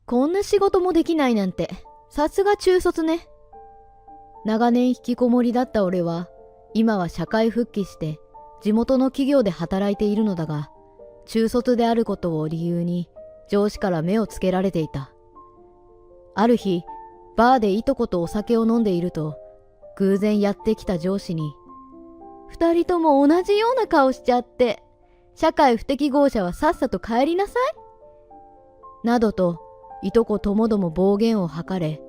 こんな仕事もできないなんて、さすが中卒ね。長年引きこもりだった俺は、今は社会復帰して地元の企業で働いているのだが、中卒であることを理由に上司から目をつけられていた。ある日、バーでいとことお酒を飲んでいると、偶然やってきた上司に、二人とも同じような顔しちゃって、社会不適合者はさっさと帰りなさい。などと、いとこともども暴言を吐かれ、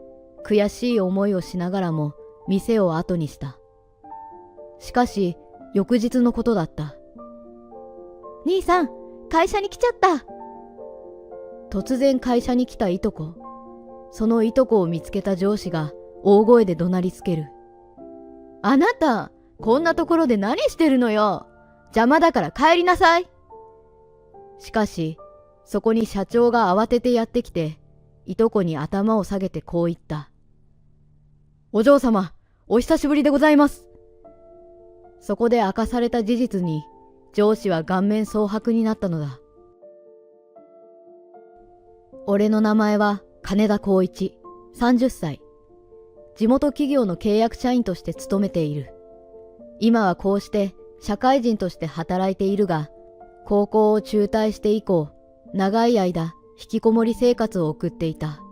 悔しい思いをしながらも店を後にした。しかし、翌日のことだった。兄さん、会社に来ちゃった。突然会社に来たいとこ。そのいとこを見つけた上司が大声で怒鳴りつける。あなた、こんなところで何してるのよ。邪魔だから帰りなさい。しかし、そこに社長が慌ててやってきて、いとこに頭を下げてこう言った。お嬢様、お久しぶりでございます。そこで明かされた事実に、上司は顔面蒼白になったのだ。俺の名前は金田光一、30歳。地元企業の契約社員として勤めている。今はこうして社会人として働いているが、高校を中退して以降、長い間引きこもり生活を送っていた。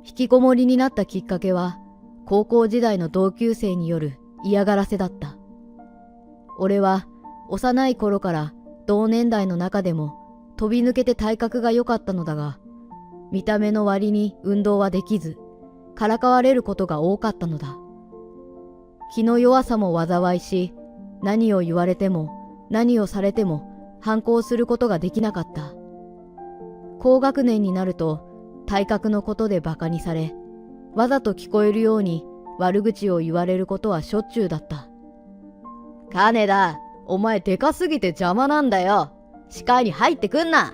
引きこもりになったきっかけは、高校時代の同級生による嫌がらせだった。俺は幼い頃から同年代の中でも飛び抜けて体格が良かったのだが、見た目の割に運動はできず、からかわれることが多かったのだ。気の弱さも災いし、何を言われても何をされても反抗することができなかった。高学年になると体格のことでバカにされ、わざと聞こえるように悪口を言われることはしょっちゅうだった。金田、お前でかすぎて邪魔なんだよ。視界に入ってくんな。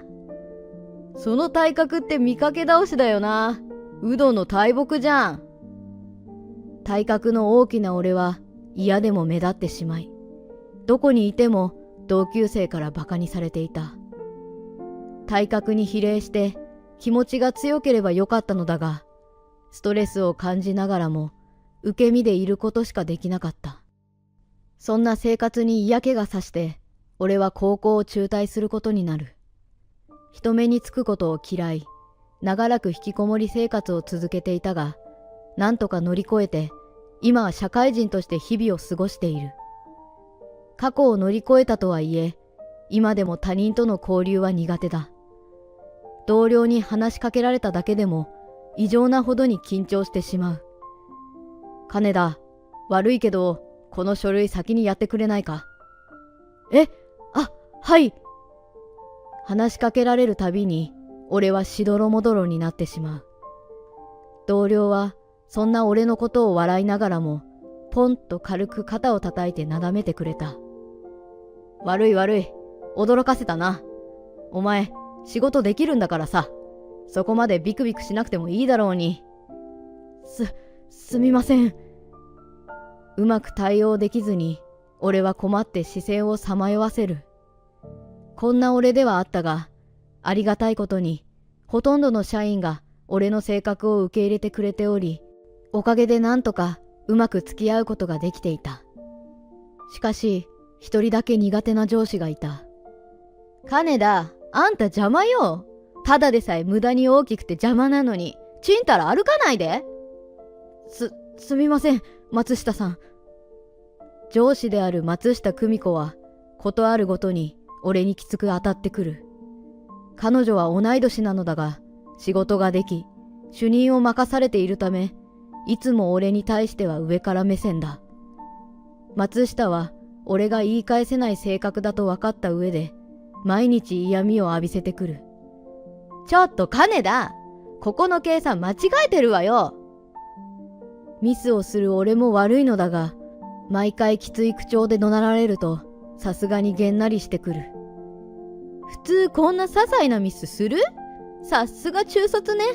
その体格って見かけ倒しだよな。ウドの大木じゃん。体格の大きな俺は嫌でも目立ってしまい、どこにいても同級生からバカにされていた。体格に比例して気持ちが強ければよかったのだが、ストレスを感じながらも受け身でいることしかできなかった。そんな生活に嫌気がさして、俺は高校を中退することになる。人目につくことを嫌い、長らく引きこもり生活を続けていたが、なんとか乗り越えて、今は社会人として日々を過ごしている。過去を乗り越えたとはいえ、今でも他人との交流は苦手だ。同僚に話しかけられただけでも、異常なほどに緊張してしまう。金田、悪いけど、この書類先にやってくれないか。はい。話しかけられるたびに、俺はしどろもどろになってしまう。同僚は、そんな俺のことを笑いながらも、ポンと軽く肩を叩いてなだめてくれた。悪い、驚かせたな。お前、仕事できるんだからさ、そこまでビクビクしなくてもいいだろうに。すみません。うまく対応できずに、俺は困って視線をさまよわせる。こんな俺ではあったが、ありがたいことに、ほとんどの社員が俺の性格を受け入れてくれており、おかげでなんとかうまく付き合うことができていた。しかし、一人だけ苦手な上司がいた。金田、あんた邪魔よ。ただでさえ無駄に大きくて邪魔なのに、ちんたら歩かないで。すみません、松下さん。上司である松下久美子は、ことあるごとに俺にきつく当たってくる。彼女は同い年なのだが、仕事ができ、主任を任されているため、いつも俺に対しては上から目線だ。松下は、俺が言い返せない性格だと分かった上で、毎日嫌味を浴びせてくる。ちょっと金田、ここの計算間違えてるわよ。ミスをする俺も悪いのだが、毎回きつい口調で怒鳴られると、さすがにげんなりしてくる。普通こんな些細なミスする？さすが中卒ね。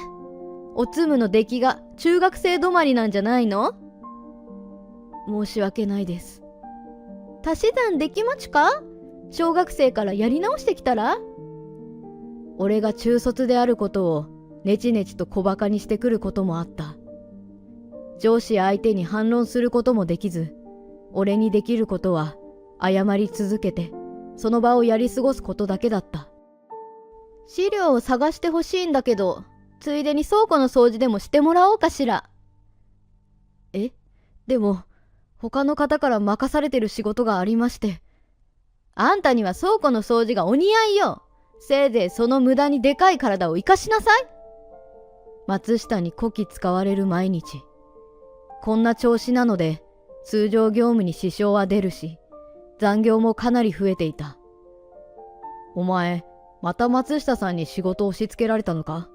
おつむの出来が中学生止まりなんじゃないの？申し訳ないです。足し算できまちか？小学生からやり直してきたら？俺が中卒であることをネチネチと小馬鹿にしてくることもあった。上司相手に反論することもできず、俺にできることは謝り続けてその場をやり過ごすことだけだった。資料を探してほしいんだけど、ついでに倉庫の掃除でもしてもらおうかしら。でも他の方から任されてる仕事がありまして。あんたには倉庫の掃除がお似合いよ。せいぜいその無駄にでかい体を生かしなさい。松下にこき使われる毎日。こんな調子なので通常業務に支障は出るし、残業もかなり増えていた。お前、また松下さんに仕事を押し付けられたのか？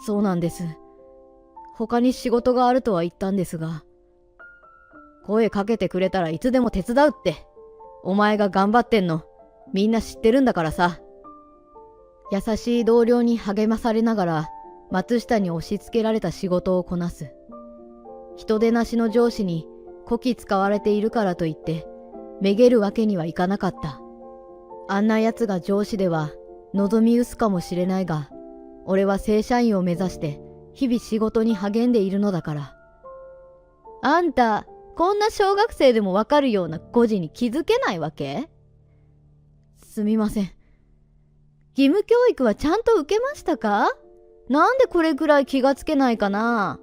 そうなんです。他に仕事があるとは言ったんですが。声かけてくれたらいつでも手伝うって。お前が頑張ってんの、みんな知ってるんだからさ。優しい同僚に励まされながら、松下に押し付けられた仕事をこなす。人手なしの上司にこき使われているからといって、めげるわけにはいかなかった。あんな奴が上司では望み薄かもしれないが、俺は正社員を目指して日々仕事に励んでいるのだから。あんた、こんな小学生でもわかるような誤字に気づけないわけ？すみません。義務教育はちゃんと受けましたか？なんでこれくらい気がつけないかな？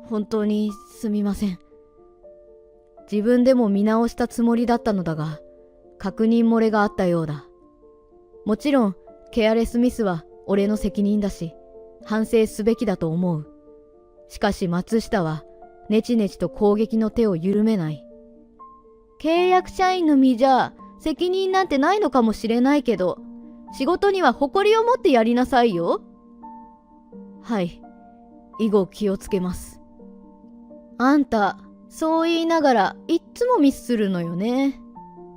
本当にすみません。自分でも見直したつもりだったのだが、確認漏れがあったようだ。もちろん、ケアレスミスは俺の責任だし、反省すべきだと思う。しかし松下は、ネチネチと攻撃の手を緩めない。契約社員の身じゃ責任なんてないのかもしれないけど、仕事には誇りを持ってやりなさいよ。はい、以後気をつけます。あんた、そう言いながらいっつもミスするのよね。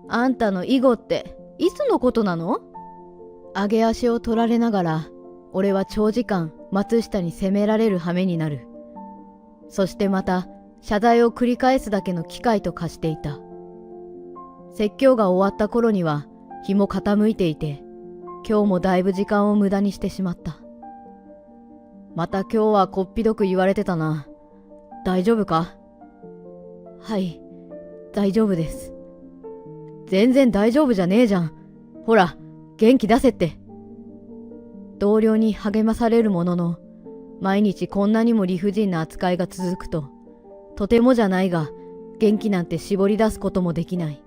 あんたの以後っていつのことなの？上げ足を取られながら、俺は長時間松下に責められる羽目になる。そしてまた謝罪を繰り返すだけの機会と化していた。説教が終わった頃には日も傾いていて、今日もだいぶ時間を無駄にしてしまった。また今日はこっぴどく言われてたな。大丈夫か？はい、大丈夫です。全然大丈夫じゃねえじゃん。ほら、元気出せって。同僚に励まされるものの、毎日こんなにも理不尽な扱いが続くと、とてもじゃないが、元気なんて絞り出すこともできない。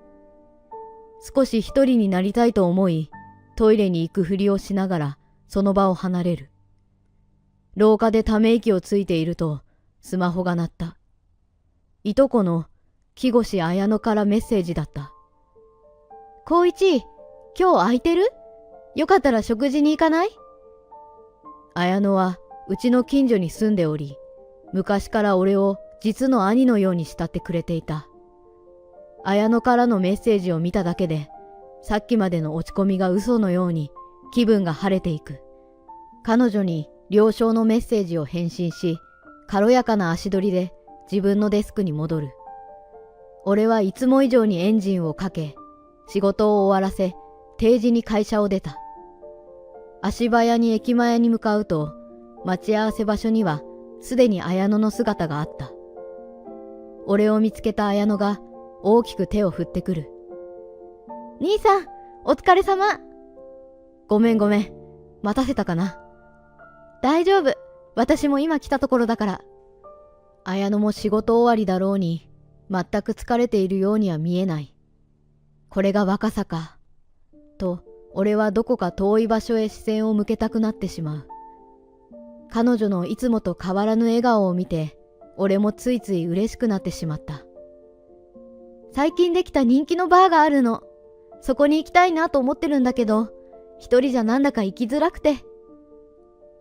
少し一人になりたいと思い、トイレに行くふりをしながら、その場を離れる。廊下でため息をついていると、スマホが鳴った。いとこの木越綾乃からメッセージだった。光一、今日空いてる？よかったら食事に行かない？綾乃はうちの近所に住んでおり、昔から俺を実の兄のように慕ってくれていた。綾乃からのメッセージを見ただけで、さっきまでの落ち込みが嘘のように気分が晴れていく。彼女に了承のメッセージを返信し、軽やかな足取りで自分のデスクに戻る。俺はいつも以上にエンジンをかけ、仕事を終わらせ、定時に会社を出た。足早に駅前に向かうと、待ち合わせ場所にはすでに綾乃の姿があった。俺を見つけた綾乃が大きく手を振ってくる。兄さん、お疲れ様。ごめん、待たせたかな。大丈夫、私も今来たところだから。綾乃も仕事終わりだろうに、全く疲れているようには見えない。これが若さか。と、俺はどこか遠い場所へ視線を向けたくなってしまう。彼女のいつもと変わらぬ笑顔を見て、俺もついつい嬉しくなってしまった。最近できた人気のバーがあるの。そこに行きたいなと思ってるんだけど、一人じゃなんだか行きづらくて。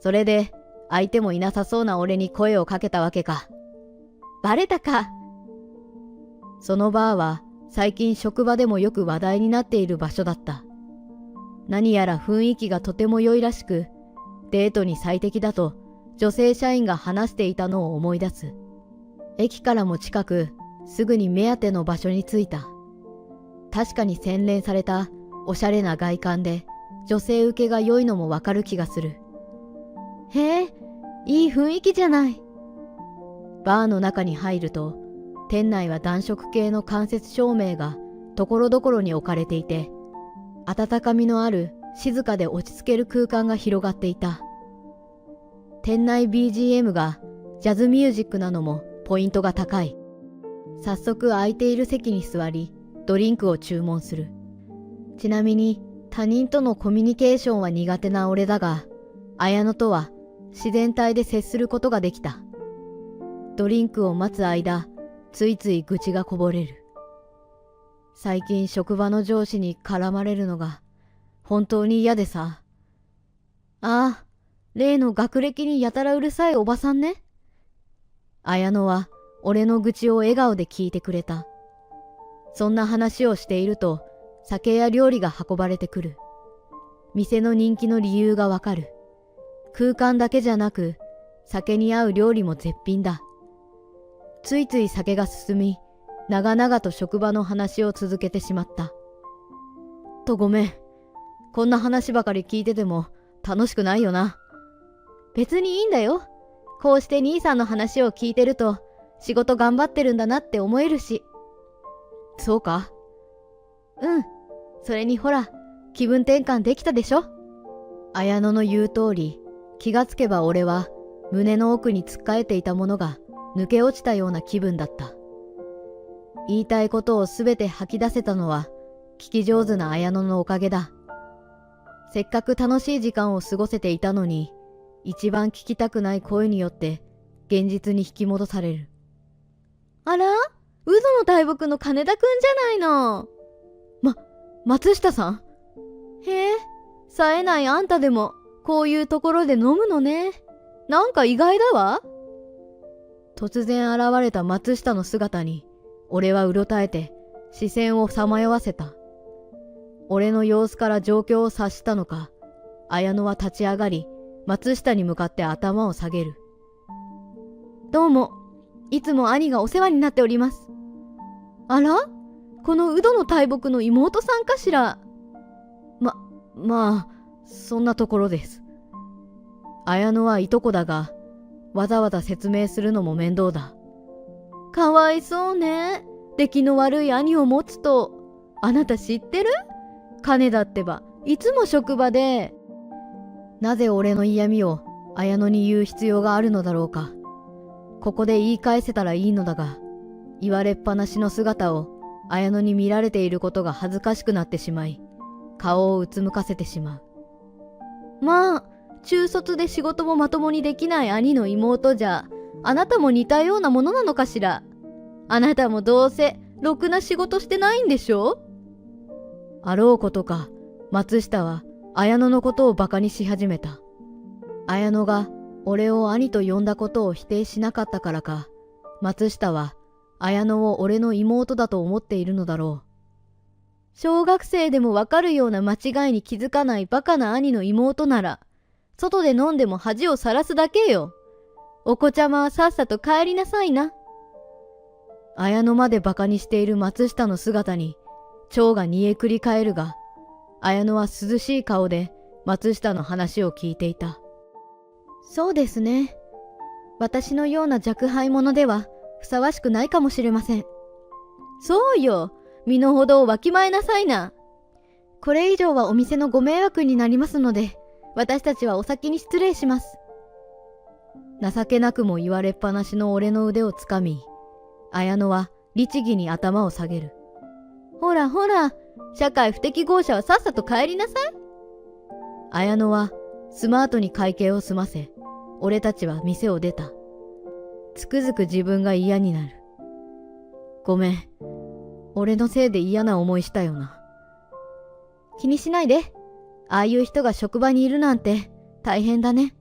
それで、相手もいなさそうな俺に声をかけたわけか。バレたか。そのバーは、最近職場でもよく話題になっている場所だった。何やら雰囲気がとても良いらしく、デートに最適だと女性社員が話していたのを思い出す。駅からも近く、すぐに目当ての場所に着いた。確かに洗練されたおしゃれな外観で女性受けが良いのもわかる気がする。へえ、いい雰囲気じゃない。バーの中に入ると、店内は暖色系の間接照明がところどころに置かれていて、温かみのある静かで落ち着ける空間が広がっていた。店内 BGM がジャズミュージックなのもポイントが高い。早速空いている席に座り、ドリンクを注文する。ちなみに他人とのコミュニケーションは苦手な俺だが、綾乃とは自然体で接することができた。ドリンクを待つ間、ついつい愚痴がこぼれる。最近職場の上司に絡まれるのが本当に嫌でさ。ああ、例の学歴にやたらうるさいおばさんね。綾乃は俺の愚痴を笑顔で聞いてくれた。そんな話をしていると酒や料理が運ばれてくる。店の人気の理由がわかる。空間だけじゃなく酒に合う料理も絶品だ。ついつい酒が進み、長々と職場の話を続けてしまった。ごめん。こんな話ばかり聞いてても楽しくないよな。別にいいんだよ。こうして兄さんの話を聞いてると仕事頑張ってるんだなって思えるし。そうか？うん。それにほら、気分転換できたでしょ？綾乃の言う通り、気がつけば俺は胸の奥につっかえていたものが抜け落ちたような気分だった。言いたいことをすべて吐き出せたのは聞き上手な綾乃のおかげだ。せっかく楽しい時間を過ごせていたのに、一番聞きたくない声によって現実に引き戻される。あら？渦の大木の金田くんじゃないの。松下さん？へえ、冴えないあんたでもこういうところで飲むのね。なんか意外だわ。突然現れた松下の姿に俺はうろたえて視線をさまよわせた。俺の様子から状況を察したのか、綾乃は立ち上がり、松下に向かって頭を下げる。どうも、いつも兄がお世話になっております。あら？このウドの大木の妹さんかしら。まあ、そんなところです。綾乃はいとこだが、わざわざ説明するのも面倒だ。かわいそうね。出来の悪い兄を持つと。あなた知ってる？金田ってば、いつも職場で。なぜ俺の嫌味を綾乃に言う必要があるのだろうか。ここで言い返せたらいいのだが、言われっぱなしの姿を綾乃に見られていることが恥ずかしくなってしまい、顔をうつむかせてしまう。まあ、中卒で仕事もまともにできない兄の妹じゃ、あなたも似たようなものなのかしら。あなたもどうせろくな仕事してないんでしょ？あろうことか、松下は綾乃のことをバカにし始めた。綾乃が俺を兄と呼んだことを否定しなかったからか、松下は綾乃を俺の妹だと思っているのだろう。小学生でもわかるような間違いに気づかないバカな兄の妹なら、外で飲んでも恥をさらすだけよ。お子ちゃまはさっさと帰りなさいな。綾乃までバカにしている松下の姿に、蝶が煮えくり返るが、綾乃は涼しい顔で松下の話を聞いていた。そうですね。私のような若輩者ではふさわしくないかもしれません。そうよ。身の程をわきまえなさいな。これ以上はお店のご迷惑になりますので、私たちはお先に失礼します。情けなくも言われっぱなしの俺の腕をつかみ、綾乃は律儀に頭を下げる。ほらほら、社会不適合者はさっさと帰りなさい。綾乃はスマートに会計を済ませ、俺たちは店を出た。つくづく自分が嫌になる。ごめん。俺のせいで嫌な思いしたよな。気にしないで。ああいう人が職場にいるなんて大変だね。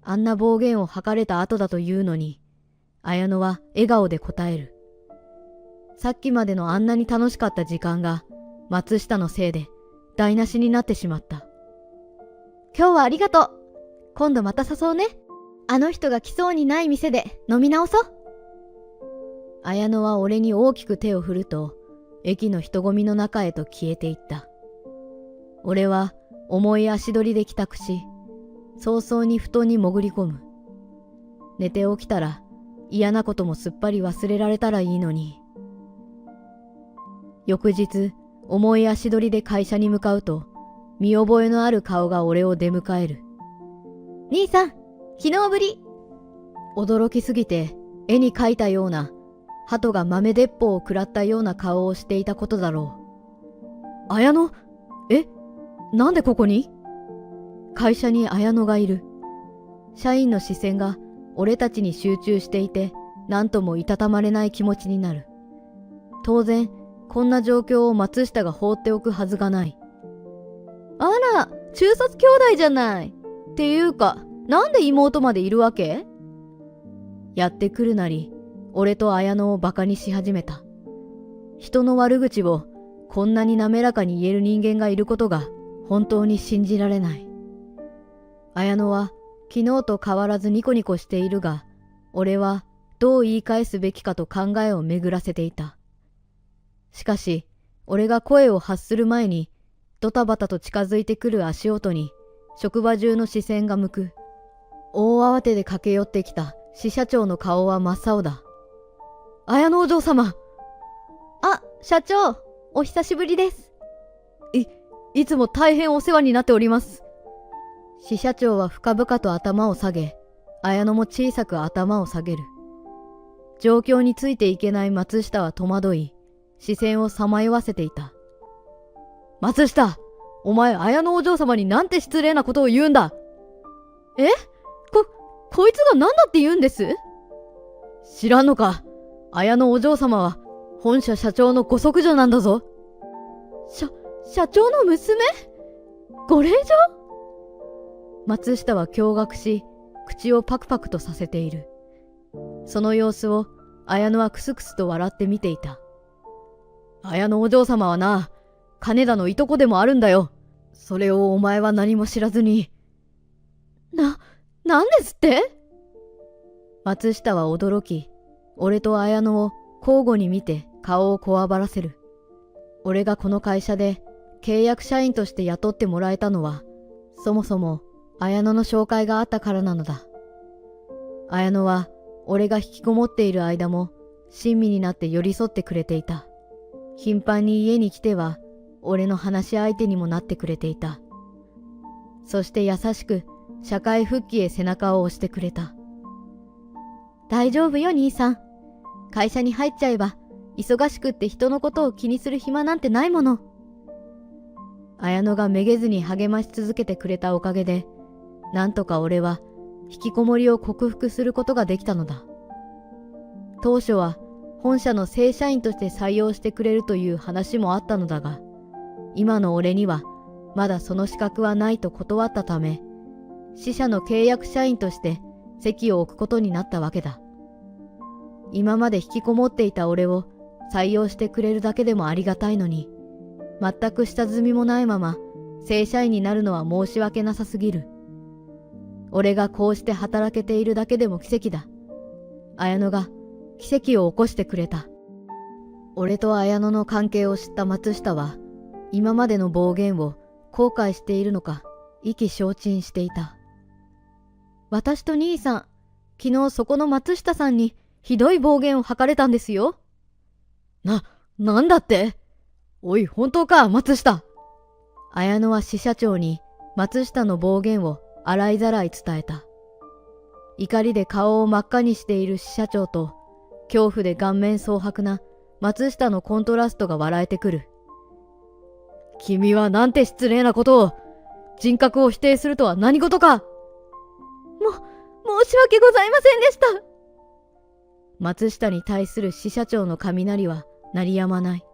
あんな暴言を吐かれた後だというのに、綾乃は笑顔で答える。さっきまでのあんなに楽しかった時間が松下のせいで台無しになってしまった。今日はありがとう。今度また誘うね。あの人が来そうにない店で飲み直そう。綾乃は俺に大きく手を振ると、駅の人混みの中へと消えていった。俺は重い足取りで帰宅し、早々に布団に潜り込む。寝て起きたら嫌なこともすっぱり忘れられたらいいのに。翌日、重い足取りで会社に向かうと、見覚えのある顔が俺を出迎える。兄さん、昨日ぶり。驚きすぎて絵に描いたような、鳩が豆鉄砲を食らったような顔をしていたことだろう。綾乃？なんでここに？会社に綾乃がいる。社員の視線が俺たちに集中していて、何ともいたたまれない気持ちになる。当然、こんな状況を松下が放っておくはずがない。あら、中卒兄弟じゃない。っていうか、なんで妹までいるわけ？やってくるなり、俺と綾乃をバカにし始めた。人の悪口をこんなに滑らかに言える人間がいることが本当に信じられない。綾乃は昨日と変わらずニコニコしているが、俺はどう言い返すべきかと考えを巡らせていた。しかし、俺が声を発する前に、ドタバタと近づいてくる足音に、職場中の視線が向く。大慌てで駆け寄ってきた支社長の顔は真っ青だ。綾乃お嬢様。あ、社長、お久しぶりです。いつも大変お世話になっております。支社長は深々と頭を下げ、綾乃も小さく頭を下げる。状況についていけない松下は戸惑い、視線をさまよわせていた。松下、お前綾乃お嬢様になんて失礼なことを言うんだ。こいつが何だって言うんです？知らんのか。綾乃お嬢様は本社社長のご息女なんだぞ。社長の娘？ご令嬢？松下は驚愕し、口をパクパクとさせている。その様子を綾乃はクスクスと笑って見ていた。綾乃お嬢様はな、金田のいとこでもあるんだよ。それをお前は何も知らずに。なんですって？松下は驚き、俺と綾乃を交互に見て顔をこわばらせる。俺がこの会社で契約社員として雇ってもらえたのは、そもそも綾乃の紹介があったからなのだ。綾乃は俺が引きこもっている間も親身になって寄り添ってくれていた。頻繁に家に来ては俺の話し相手にもなってくれていた。そして優しく社会復帰へ背中を押してくれた。大丈夫よ兄さん。会社に入っちゃえば忙しくって人のことを気にする暇なんてないもの。綾乃がめげずに励まし続けてくれたおかげで、なんとか俺は引きこもりを克服することができたのだ。当初は本社の正社員として採用してくれるという話もあったのだが、今の俺にはまだその資格はないと断ったため、支社の契約社員として籍を置くことになったわけだ。今まで引きこもっていた俺を採用してくれるだけでもありがたいのに、全く下積みもないまま正社員になるのは申し訳なさすぎる。俺がこうして働けているだけでも奇跡だ。綾乃が奇跡を起こしてくれた。俺と綾乃の関係を知った松下は、今までの暴言を後悔しているのか意気消沈していた。私と兄さん、昨日そこの松下さんにひどい暴言を吐かれたんですよ。なんだって？おい、本当か、松下。綾乃は支社長に松下の暴言を洗いざらい伝えた。怒りで顔を真っ赤にしている支社長と、恐怖で顔面蒼白な松下のコントラストが笑えてくる。君はなんて失礼なことを。人格を否定するとは何事か。申し訳ございませんでした。松下に対する支社長の雷は鳴りやまない。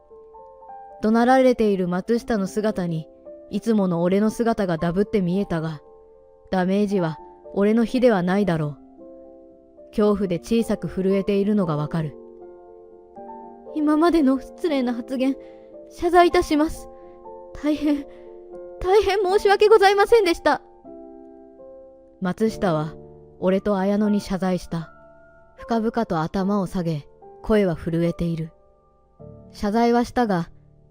怒鳴られている松下の姿にいつもの俺の姿がダブって見えたが、ダメージは俺の比ではないだろう。恐怖で小さく震えているのがわかる。今までの失礼な発言、謝罪いたします。大変申し訳ございませんでした。松下は俺と綾乃に謝罪した。深々と頭を下げ、声は震えている。謝罪はしたが、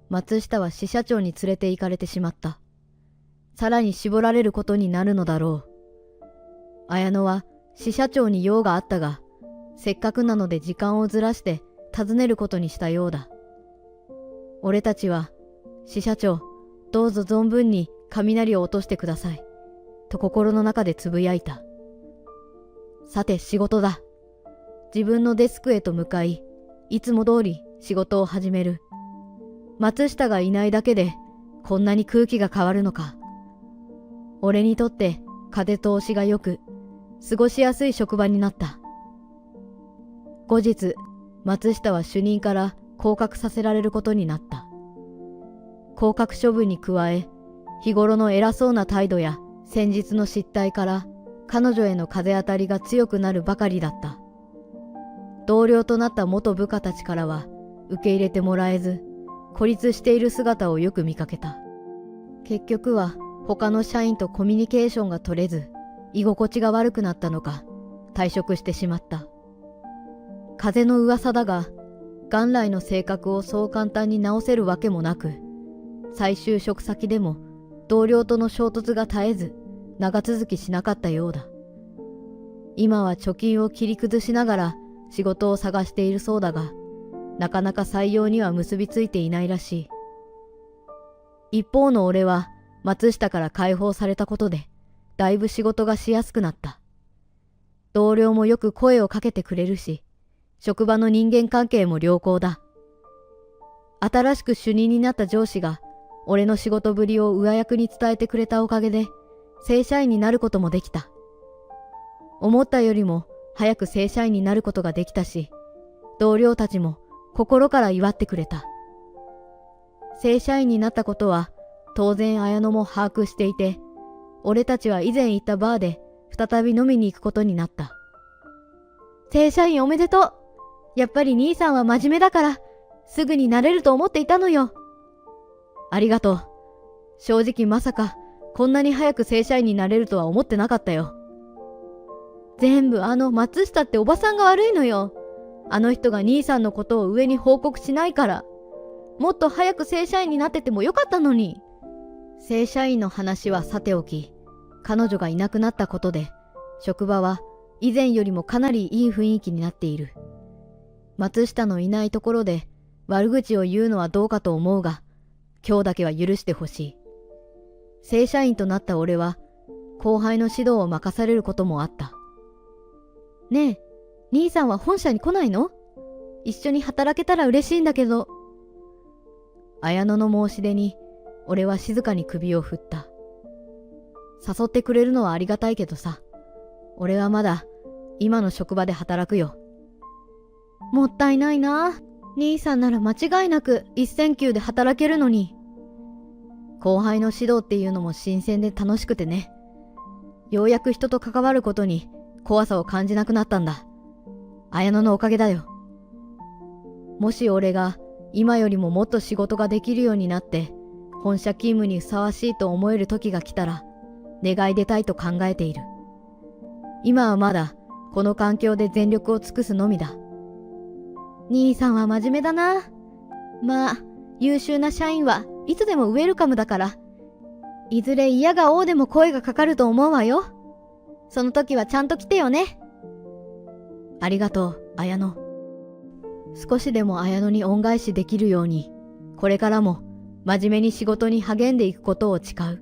松下は支社長に連れて行かれてしまった。さらに絞られることになるのだろう。綾乃は支社長に用があったが、せっかくなので時間をずらして訪ねることにしたようだ。俺たちは、支社長、どうぞ存分に雷を落としてください。と心の中でつぶやいた。さて仕事だ。自分のデスクへと向かい、いつも通り仕事を始める。松下がいないだけでこんなに空気が変わるのか。俺にとって風通しが良く、過ごしやすい職場になった。後日、松下は主任から降格させられることになった。降格処分に加え、日頃の偉そうな態度や先日の失態から彼女への風当たりが強くなるばかりだった。同僚となった元部下たちからは受け入れてもらえず、孤立している姿をよく見かけた。結局は他の社員とコミュニケーションが取れず、居心地が悪くなったのか退職してしまった。風の噂だが、元来の性格をそう簡単に直せるわけもなく、再就職先でも同僚との衝突が絶えず長続きしなかったようだ。今は貯金を切り崩しながら仕事を探しているそうだが、なかなか採用には結びついていないらしい。一方の俺は松下から解放されたことでだいぶ仕事がしやすくなった。同僚もよく声をかけてくれるし、職場の人間関係も良好だ。新しく主任になった上司が俺の仕事ぶりを上役に伝えてくれたおかげで正社員になることもできた。思ったよりも早く正社員になることができたし、同僚たちも心から祝ってくれた。正社員になったことは当然綾乃も把握していて、俺たちは以前行ったバーで再び飲みに行くことになった。正社員おめでとう。やっぱり兄さんは真面目だからすぐになれると思っていたのよ。ありがとう。正直まさかこんなに早く正社員になれるとは思ってなかったよ。全部松下っておばさんが悪いのよ。あの人が兄さんのことを上に報告しないから。もっと早く正社員になっててもよかったのに。正社員の話はさておき、彼女がいなくなったことで職場は以前よりもかなりいい雰囲気になっている。松下のいないところで悪口を言うのはどうかと思うが、今日だけは許してほしい。正社員となった俺は後輩の指導を任されることもあった。ねえ、兄さんは本社に来ないの？一緒に働けたら嬉しいんだけど。綾乃の申し出に俺は静かに首を振った。誘ってくれるのはありがたいけどさ、俺はまだ今の職場で働くよ。もったいないな。兄さんなら間違いなく一線級で働けるのに。後輩の指導っていうのも新鮮で楽しくてね。ようやく人と関わることに怖さを感じなくなったんだ。綾乃のおかげだよ。もし俺が今よりももっと仕事ができるようになって本社勤務にふさわしいと思える時が来たら願い出たいと考えている。今はまだこの環境で全力を尽くすのみだ。兄さんは真面目だな。まあ優秀な社員はいつでもウェルカムだから、いずれ嫌が応でも声がかかると思うわよ。その時はちゃんと来てよね。ありがとう、綾乃。少しでも綾乃に恩返しできるように、これからも真面目に仕事に励んでいくことを誓う。